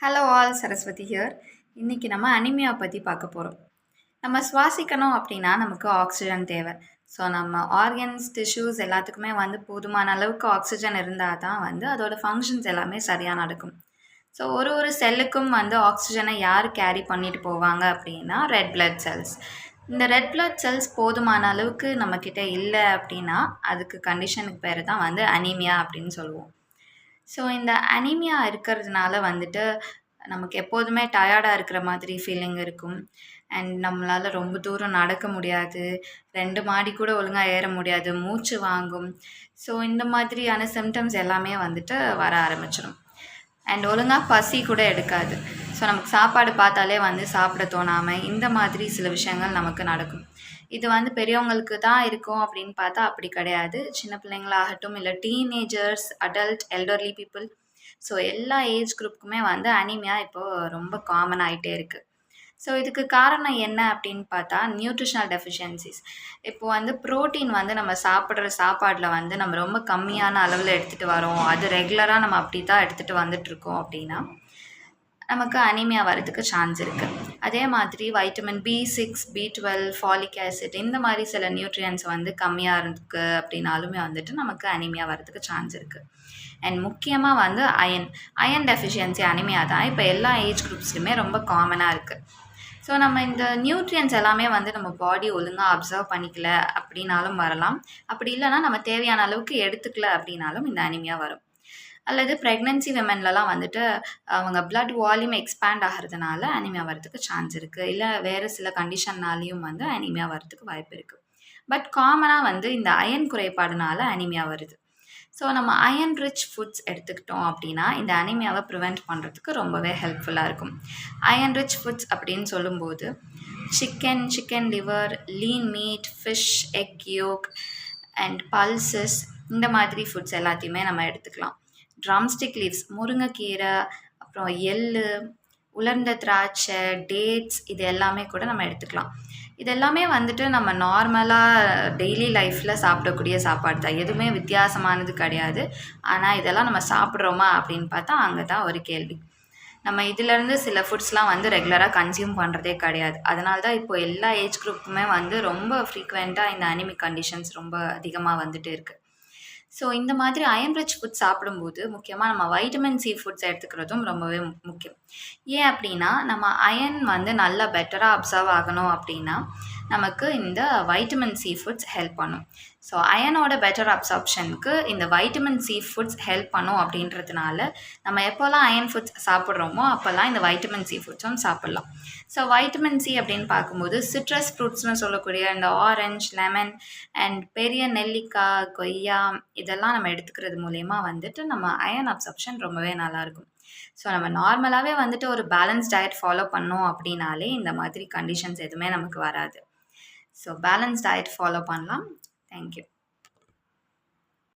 Hello all, Saraswati here. இன்னைக்கு நம்ம anaemia பற்றி பார்க்க போகிறோம். நம்ம சுவாசிக்கணும் அப்படின்னா நமக்கு ஆக்சிஜன் தேவை. ஸோ நம்ம ஆர்கன்ஸ், டிஷ்யூஸ் எல்லாத்துக்குமே போதுமான அளவுக்கு ஆக்சிஜன் இருந்தால் தான் அதோட ஃபங்க்ஷன்ஸ் எல்லாமே சரியாக நடக்கும். ஸோ ஒரு ஒரு செல்லுக்கும் ஆக்சிஜனை யார் கேரி பண்ணிட்டு போவாங்க அப்படின்னா ரெட் பிளட் செல்ஸ். இந்த ரெட் பிளட் செல்ஸ் போதுமான அளவுக்கு நம்மக்கிட்ட இல்லை அப்படின்னா அதுக்கு கண்டிஷனுக்கு பேர் தான் அனீமியா அப்படின்னு சொல்லுவோம். ஸோ இந்த அனீமியா இருக்கிறதுனால நமக்கு எப்போதுமே டயர்டாக இருக்கிற மாதிரி ஃபீலிங் இருக்கும். அண்ட் நம்மளால் ரொம்ப தூரம் நடக்க முடியாது, 2 மாடி கூட ஒழுங்காக ஏற முடியாது, மூச்சு வாங்கும். ஸோ இந்த மாதிரியான சிம்டம்ஸ் எல்லாமே வர ஆரம்பிச்சிடும். அண்ட் ஒழுங்காக பசி கூட எடுக்காது. ஸோ நமக்கு சாப்பாடு பார்த்தாலே சாப்பிட தோணாமல் இந்த மாதிரி சில விஷயங்கள் நமக்கு நடக்கும். இது பெரியவங்களுக்கு தான் இருக்கும் அப்படின்னு பார்த்தா அப்படி கிடையாது. சின்ன பிள்ளைங்களாகட்டும், இல்லை teenagers, adult, elderly people, so எல்லா ஏஜ் குரூப்புக்குமே அனீமியா இப்போது ரொம்ப காமன் ஆகிட்டே இருக்குது. ஸோ இதுக்கு காரணம் என்ன அப்படின்னு பார்த்தா நியூட்ரிஷனல் டெஃபிஷியன்சிஸ். இப்போது ப்ரோட்டீன் நம்ம சாப்பிட்ற சாப்பாடில் நம்ம ரொம்ப கம்மியான அளவில் எடுத்துகிட்டு வரோம், அது ரெகுலராக நம்ம அப்படி தான் எடுத்துகிட்டு வந்துட்டுருக்கோம் அப்படின்னா நமக்கு அனீமியா வரதுக்கு சான்ஸ் இருக்குது. அதே மாதிரி vitamin B6, B12, folic acid இந்த மாதிரி சில நியூட்ரியன்ஸ் கம்மியாக இருக்குது அப்படின்னாலுமே நமக்கு அனீமியா வரதுக்கு சான்ஸ் இருக்குது. அண்ட் முக்கியமாக அயன் டெஃபிஷியன்சி அனீமியா தான் இப்போ எல்லா ஏஜ் குரூப்ஸ்லையுமே ரொம்ப காமனாக இருக்குது. ஸோ நம்ம இந்த நியூட்ரியன்ஸ் எல்லாமே நம்ம பாடி ஒழுங்காக அப்சர்வ் பண்ணிக்கல அப்படின்னாலும் வரலாம். அப்படி இல்லைனா நம்ம தேவையான அளவுக்கு எடுத்துக்கல அப்படின்னாலும் இந்த அனீமியா வரும். அல்லது ப்ரெக்னென்சி விமென்லலாம் அவங்க பிளட் வால்யூம் எக்ஸ்பேண்ட் ஆகிறதுனால அனீமியா வரதுக்கு சான்ஸ் இருக்குது. இல்லை வேறு சில கண்டிஷன்னாலேயும் அனீமியா வரதுக்கு வாய்ப்பு இருக்குது. பட் காமனாக இந்த அயன் குறைபாடுனால அனீமியா வருது. ஸோ நம்ம அயன் ரிச் ஃபுட்ஸ் எடுத்துக்கிட்டோம் அப்படின்னா இந்த அனீமியாவை ப்ரிவெண்ட் பண்ணுறதுக்கு ரொம்பவே ஹெல்ப்ஃபுல்லாக இருக்கும். அயன் ரிச் ஃபுட்ஸ் அப்படின்னு சொல்லும்போது chicken liver, lean meat, fish, egg yolk and pulses இந்த மாதிரி ஃபுட்ஸ் எல்லாத்தையுமே நம்ம எடுத்துக்கலாம். ட்ரம்ஸ்டிக் லீவ்ஸ், முருங்கைக்கீரை, அப்புறம் எள்ளு, உலர்ந்த திராட்சை, டேட்ஸ் இது எல்லாமே கூட நம்ம எடுத்துக்கலாம். இது எல்லாமே நம்ம நார்மலாக டெய்லி லைஃப்பில் சாப்பிடக்கூடிய சாப்பாடு தான், எதுவுமே வித்தியாசமானது கிடையாது. ஆனால் இதெல்லாம் நம்ம சாப்பிட்றோமா அப்படின்னு பார்த்தா அங்கே தான் ஒரு கேள்வி. நம்ம இதிலேருந்து சில ஃபுட்ஸ்லாம் ரெகுலராக கன்சியூம் பண்ணுறதே கிடையாது. அதனால தான் இப்போது எல்லா ஏஜ் குரூப்புக்குமே ரொம்ப ஃப்ரீக்வெண்ட்டாக இந்த அனிமிக் கண்டிஷன்ஸ் ரொம்ப அதிகமாக இருக்குது. ஸோ இந்த மாதிரி அயன் ரிச் ஃபுட் சாப்பிடும்போது முக்கியமாக நம்ம வைட்டமின் சி ஃபுட்ஸ் எடுத்துக்கிறதும் ரொம்பவே முக்கியம். ஏன் அப்படின்னா நம்ம அயன் நல்லா பெட்டராக அப்சர்வ் ஆகணும் அப்படின்னா நமக்கு இந்த வைட்டமின் சி ஃபுட்ஸ் ஹெல்ப் பண்ணும். ஸோ அயனோட பெட்டர் அப்சார்ப்ஷனுக்கு இந்த வைட்டமின் சி ஃபுட்ஸ் ஹெல்ப் பண்ணும் அப்படின்றதுனால நம்ம எப்போல்லாம் அயன் ஃபுட்ஸ் சாப்பிட்றோமோ அப்போல்லாம் இந்த வைட்டமின் சி ஃபுட்ஸும் சாப்பிட்லாம். ஸோ வைட்டமின் சி அப்படின்னு பார்க்கும்போது சிட்ரஸ் ஃப்ரூட்ஸ்னு சொல்லக்கூடிய இந்த ஆரஞ்ச், லெமன் அண்ட் பெரிய நெல்லிக்காய், கொய்யா இதெல்லாம் நம்ம எடுத்துக்கிறது மூலயமா நம்ம அயன் அப்சார்ப்ஷன் ரொம்பவே நல்லாயிருக்கும். ஸோ நம்ம நார்மலாகவே ஒரு பேலன்ஸ் டயட் ஃபாலோ பண்ணோம் அப்படின்னாலே இந்த மாதிரி கண்டிஷன்ஸ் எதுவுமே நமக்கு வராது. ஸோ பேலன்ஸ் டயட் ஃபாலோ பண்ணலாம். தேங்க்யூ.